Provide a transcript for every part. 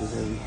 is heavy.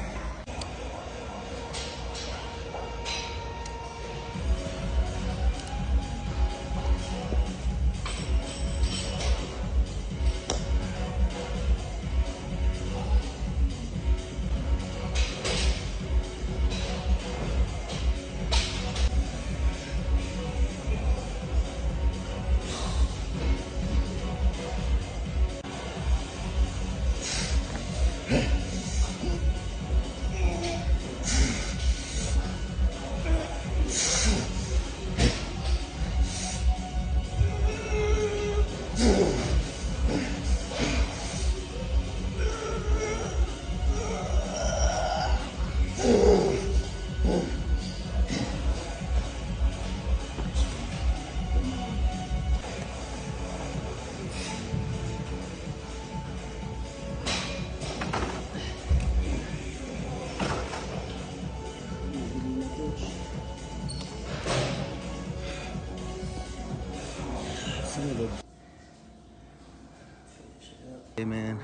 Hey man,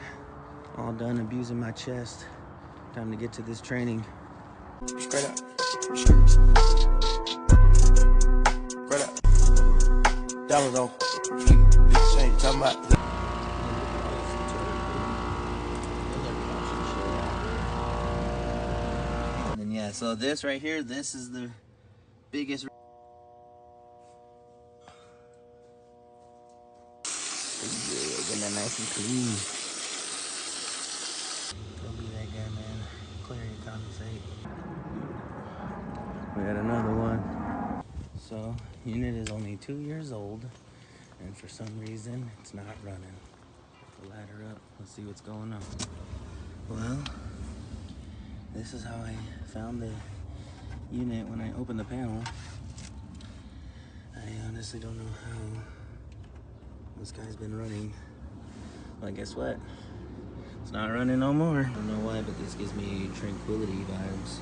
all done abusing my chest. Time to get to this training. Straight up. Straight up. That was on. Ain't talking about. And yeah, so this right here, this is the biggest. Getting that nice and clean. Don't be that guy, man. Clear your condensate. We got another one. So, unit is only 2 years old, and for some reason, it's not running. Put the ladder up. Let's see what's going on. Well, this is how I found the unit when I opened the panel. I honestly don't know how this guy's been running. Well, guess what? It's not running no more. I don't know why, but this gives me tranquility vibes.